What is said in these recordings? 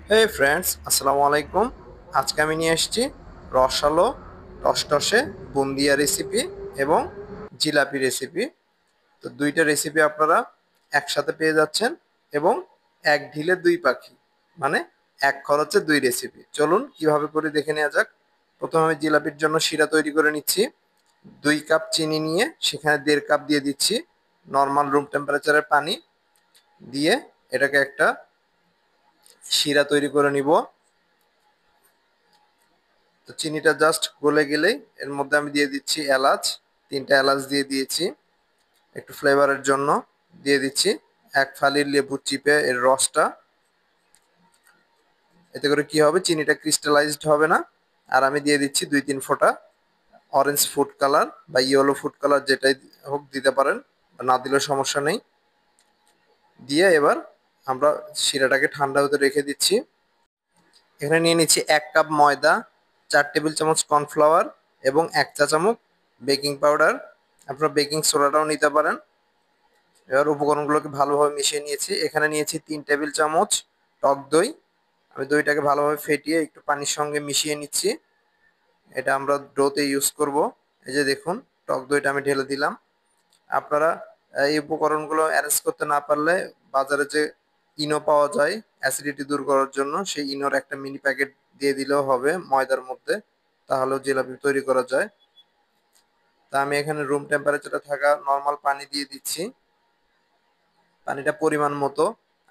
হে friends, আসসালামু আলাইকুম। আজকে আমি নিয়ে এসেছি রসালো টসটসে বুন্দিয়া রেসিপি এবং জিলাপি রেসিপি। তো দুইটা রেসিপি আপনারা একসাথে পেয়ে যাচ্ছেন এবং এক ঢিলে দুই পাখি, মানে এক খরচে দুই রেসিপি। চলুন কিভাবে করে দেখে নেওয়া যাক। প্রথমে আমি জিলাপির জন্য শিরা তৈরি করে নিচ্ছি। 2 কাপ চিনি নিয়ে সেখানে 1.5 কাপ দিয়ে দিচ্ছি নর্মাল রুম টেম্পারেচারের পানি দিয়ে এটাকে একটা শিরা তৈরি করে নিব। তো চিনিটা জাস্ট গলে গেলেই এর মধ্যে আমি দিয়ে দিচ্ছি এলাচ। 3টা এলাচ দিয়ে দিয়েছি একটু ফ্লেভারের জন্য। দিয়ে দিচ্ছি 1 ফালি লেবু চিপে এর রসটা। এতে করে কি হবে, চিনিটা ক্রিস্টালাইজড হবে না। আর আমি দিয়ে দিচ্ছি 2-3 ফোঁটা অরেঞ্জ ফুড কালার বা ইয়েলো ফুড কালার, যেটাই হোক দিতে পারেন, বা না দিলেও সমস্যা নেই। দিয়ে এবার আমরা শিরাটাকে ঠান্ডা হতে রেখে দিচ্ছি। এখানে নিয়ে নিচ্ছি 1 কাপ ময়দা, 4 টেবিল চামচ কর্নফ্লাওয়ার এবং 1 চা চামচ বেকিং পাউডার। আপনারা বেকিং সোডাটাও নিতে পারেন। এবার উপকরণগুলোকে ভালোভাবে মিশিয়ে নিয়েছি। এখানে নিয়েছি 3 টেবিল চামচ টক দই। আমি দইটাকে ভালোভাবে ফেটিয়ে একটু পানির সঙ্গে মিশিয়ে নিচ্ছি। এটা আমরা ডোতে ইউজ করব। এই যে দেখুন, টক দইটা আমি ঢেলে দিলাম। আপনারা এই উপকরণগুলো অ্যারেঞ্জ করতে না পারলে বাজারে যে ইনো পাওয়া যায় অ্যাসিডিটি দূর করার জন্য, সেই ইনোর একটা মিনি প্যাকেট দিয়ে দিলেও হবে ময়দার মধ্যে, তাহলেও জিলাপি তৈরি করা যায়। তা আমি এখানে রুম টেম্পারেচারে থাকা নর্মাল পানি দিয়ে দিচ্ছি। পানিটা পরিমাণ মতো,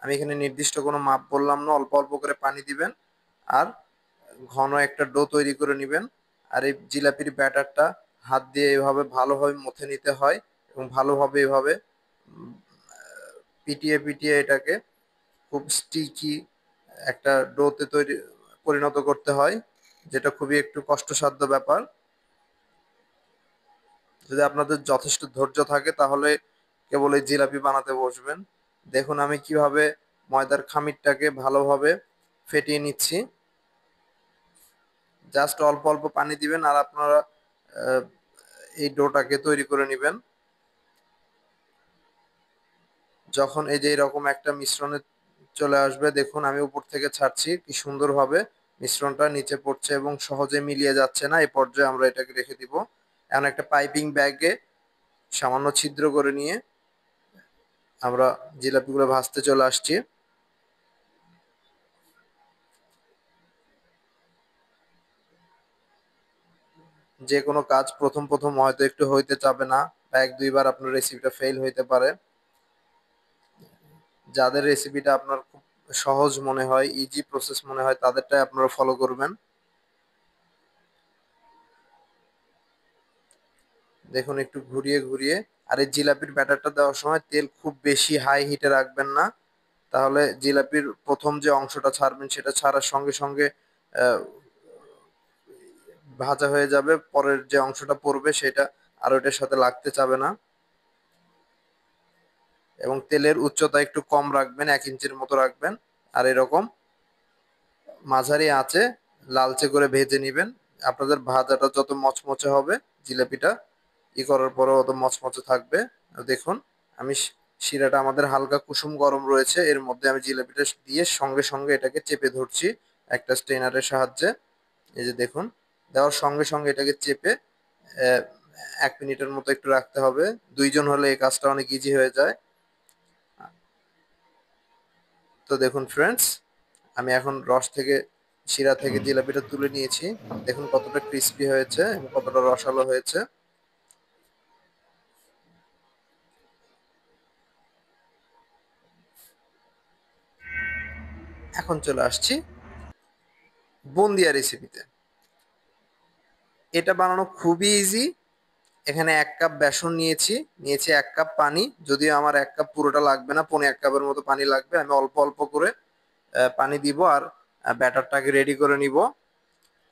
আমি এখানে নির্দিষ্ট কোনো মাপ বললাম না, অল্প অল্প করে পানি দিবেন। আর ঘন একটা ডো তৈরি করে নেবেন। আর এই জিলাপির ব্যাটারটা হাত দিয়ে এভাবে ভালোভাবে মথে নিতে হয় এবং ভালোভাবে এভাবে উম, পিটিয়ে পিটিয়ে এটাকে খুব স্টিকি একটা ডোতে তৈরি পরিণত করতে হয়, যেটা খুবই একটু কষ্টসাধ্য ব্যাপার। যদি আপনাদের যথেষ্ট ধৈর্য থাকে তাহলে কেবল এই জিলাপি বানাতে বসবেন। দেখুন আমি কিভাবে ময়দার খামিরটাকে ভালোভাবে ফেটিয়ে নিচ্ছি। জাস্ট অল্প অল্প পানি দিবেন আর আপনারা আহ, এই ডোটাকে তৈরি করে নেবেন। যখন এই যে এরকম একটা মিশ্রণে চলে আসবে, দেখুন আমি উপর থেকে ছাড়ছি কি সুন্দরভাবে মিশ্রণটা নিচে পড়ছে এবং সহজে মিলিয়ে যাচ্ছে না। এই পর্যায়ে আমরা এটাকে রেখে দিব। এখন একটা পাইপিং ব্যাগে সামান্য ছিদ্র করে নিয়ে আমরা জিলাপিগুলো ভাজতে চলে আসছি। যে কোনো কাজ প্রথম প্রথম হয়তো একটু হইতে চাবে না, বা 1-2 বার আপনার রেসিপিটা ফেল হইতে পারে। যাদের রেসিপিটা আপনার খুব সহজ মনে হয়, ইজি প্রসেস মনে হয়, তাদেরটাই আপনারা ফলো করবেন। দেখুন একটু ঘুরিয়ে ঘুরিয়ে। আর এই জিলাপির ব্যাটারটা দেওয়ার সময় তেল খুব বেশি হাই হিটে রাখবেন না, তাহলে জিলাপির প্রথম যে অংশটা ছাড়বেন সেটা ছাড়ার সঙ্গে সঙ্গে আহ, ভাজা হয়ে যাবে। পরের যে অংশটা পড়বে সেটা আর ওটার সাথে লাগতে চাবে না। এবং তেলের উচ্চতা একটু কম রাখবেন, 1 ইঞ্চির মতো রাখবেন। আর এরকম মাঝারি আঁচে লালচে করে ভেজে নিবেন। আপনাদের ভাজাটা যত মচমচে হবে, জিলাপিটা করার পরেও অত মচমচে থাকবে। দেখুন আমি শিরাটা আমাদের হালকা কুসুম গরম রয়েছে, এর মধ্যে আমি জিলাপিটা দিয়ে সঙ্গে সঙ্গে এটাকে চেপে ধরছি একটা স্ট্রেনারের সাহায্যে। এই যে দেখুন, দেওয়ার সঙ্গে সঙ্গে এটাকে চেপে আহ, 1 মিনিটের মতো একটু রাখতে হবে। দুইজন হলে এই কাজটা অনেক ইজি হয়ে যায়। তো দেখুন ফ্রেন্ডস, আমি এখন রস থেকে শিরা থেকে জিলাপিটা তুলে নিয়েছি। দেখুন কতটা ক্রিস্পি হয়েছে এবং কতটা রসালো হয়েছে। এখন চলে আসছি বুন্দিয়া রেসিপিতে। এটা বানানো খুবই ইজি। এখানে 1 কাপ বেসন নিয়েছি, নিয়েছি 1 কাপ পানি। যদিও আমার 1 কাপ পুরোটা লাগবে না, 1/4 কাপের মতো পানি লাগবে। আমি অল্প অল্প করে পানি দিব আর ব্যাটারটাকে রেডি করে নিব।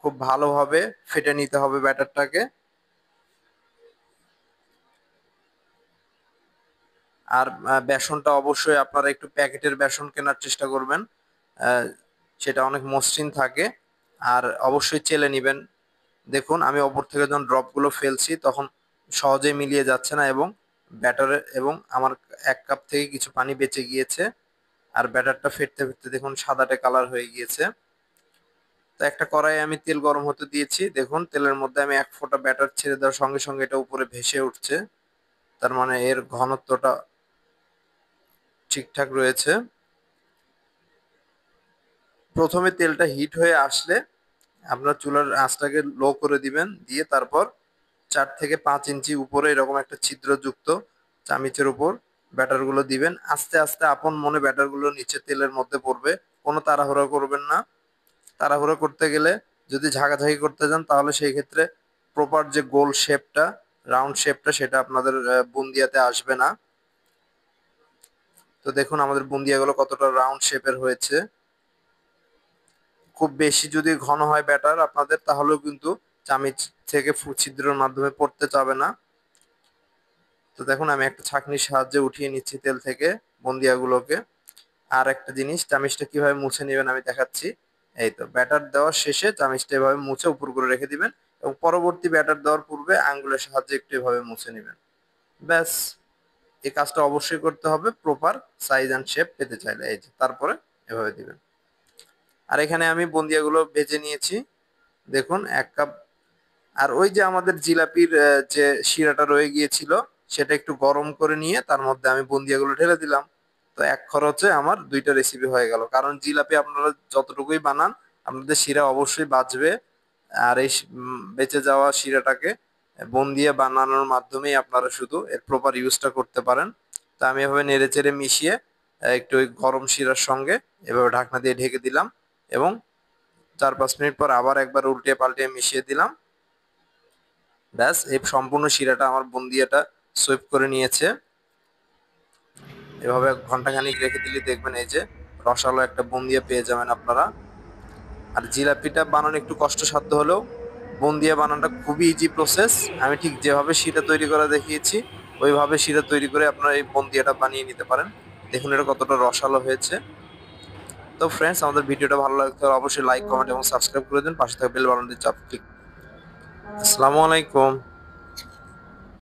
খুব ভালোভাবে ফেটে নিতে হবে ব্যাটারটাকে। আর বেসনটা অবশ্যই আপনারা একটু প্যাকেটের বেসন কেনার চেষ্টা করবেন। আহ, সেটা অনেক মসৃণ থাকে। আর অবশ্যই চেলে নিবেন। দেখুন আমি ওপর থেকে যখন ড্রপগুলো ফেলছি তখন সহজে মিলিয়ে যাচ্ছে না এবং ব্যাটারে এবং আমার 1 কাপ থেকে কিছু পানি বেঁচে গিয়েছে। আর ব্যাটারটা ফেটতে ফেটতে দেখুন সাদাটে কালার হয়ে গিয়েছে। তো একটা কড়াই আমি তেল গরম হতে দিয়েছি, দেখুন তেলের মধ্যে আমি এক ফোঁটা ব্যাটার ছেড়ে দেওয়ার সঙ্গে সঙ্গে এটা উপরে ভেসে উঠছে, তার মানে এর ঘনত্বটা ঠিকঠাক রয়েছে। প্রথমে তেলটা হিট হয়ে আসলে আপনার চুলার আঁচটাকে লো করে দিবেন, দিয়ে তারপর 4 থেকে 5 ইঞ্চি উপরে এরকম একটা ছিদ্রযুক্ত চামিচের উপর ব্যাটারগুলো দিবেন। আস্তে আস্তে আপন মনে ব্যাটারগুলো নিচে তেলের মধ্যে পড়বে, কোনো তাড়াহুড়ো করবেন না। তাড়াহুড়ো করতে গেলে যদি ঝাঁকাঝাঁকি করতে যান তাহলে সেই ক্ষেত্রে প্রপার যে গোল শেপটা, রাউন্ড শেপটা সেটা আপনাদের বুন্দিয়াতে আসবে না। তো দেখুন আমাদের বুন্দিয়াগুলো কতটা রাউন্ড শেপের হয়েছে। খুব বেশি যদি ঘন হয় ব্যাটার আপনাদের তাহলেও কিন্তু চামিচ থেকে ছিদ্রের মাধ্যমে পড়তে চাবে না। তো দেখুন আমি একটা ছাঁকনির সাহায্যে উঠিয়ে নিচ্ছি তেল থেকে বুন্দিয়াগুলোকে। আর একটা জিনিস, চামিচটা কিভাবে মুছে নেবেন আমি দেখাচ্ছি। এই তো ব্যাটার দেওয়ার শেষে চামিচটা এভাবে মুছে উপর করে রেখে দিবেন এবং পরবর্তী ব্যাটার দেওয়ার পূর্বে আঙ্গুলের সাহায্যে একটু এভাবে মুছে নেবেন। ব্যাস, এই কাজটা অবশ্যই করতে হবে প্রপার সাইজ অ্যান্ড শেপ পেতে চাইলে। এই যে তারপরে এভাবে দিবেন। আর এখানে আমি বুন্দিয়াগুলো ভেজে নিয়েছি, দেখুন 1 কাপ। আর ওই যে আমাদের জিলাপির যে শিরাটা রয়ে গিয়েছিল সেটা একটু গরম করে নিয়ে তার মধ্যে আমি বুন্দিয়াগুলো ঢেলে দিলাম। তো এক খরচে আমার 2টা রেসিপি হয়ে গেল, কারণ জিলাপি আপনারা যতটুকুই বানান আপনাদের শিরা অবশ্যই বাঁচবে। আর এই বেঁচে যাওয়া শিরাটাকে বুন্দিয়া বানানোর মাধ্যমেই আপনারা শুধু এর প্রপার ইউজটা করতে পারেন। তা আমি এভাবে নেড়ে চেড়ে মিশিয়ে একটু ওই গরম শিরার সঙ্গে এভাবে ঢাকনা দিয়ে ঢেকে দিলাম এবং 4-5 মিনিট পর আবার একবার উল্টে পাল্টে মিশিয়ে দিলাম। ব্যাস, এই সম্পূর্ণ শিরাটা আমার বুন্দিয়াটা সুইপ করে নিয়েছে। এভাবে ঘন্টাখানিক রেখে দিলে দেখবেন এই যে রসালো একটা বুন্দিয়া পেয়ে যাবেন আপনারা। আর জিলাপিটা বানানো একটু কষ্টসাধ্য হলেও বুন্দিয়া বানানোটা খুবই ইজি প্রসেস। আমি ঠিক যেভাবে শিরা তৈরি করা দেখিয়েছি ওইভাবে শিরা তৈরি করে আপনারা এই বুন্দিয়াটা বানিয়ে নিতে পারেন। দেখুন এটা কতটা রসালো হয়েছে। তো ফ্রেন্ডস, আমাদের ভিডিওটা ভালো লাগলে অবশ্যই লাইক, কমেন্ট এবং সাবস্ক্রাইব করে দিন, পাশে থাকা বেল বাটনটি চাপ ক্লিক। আসসালামু আলাইকুম।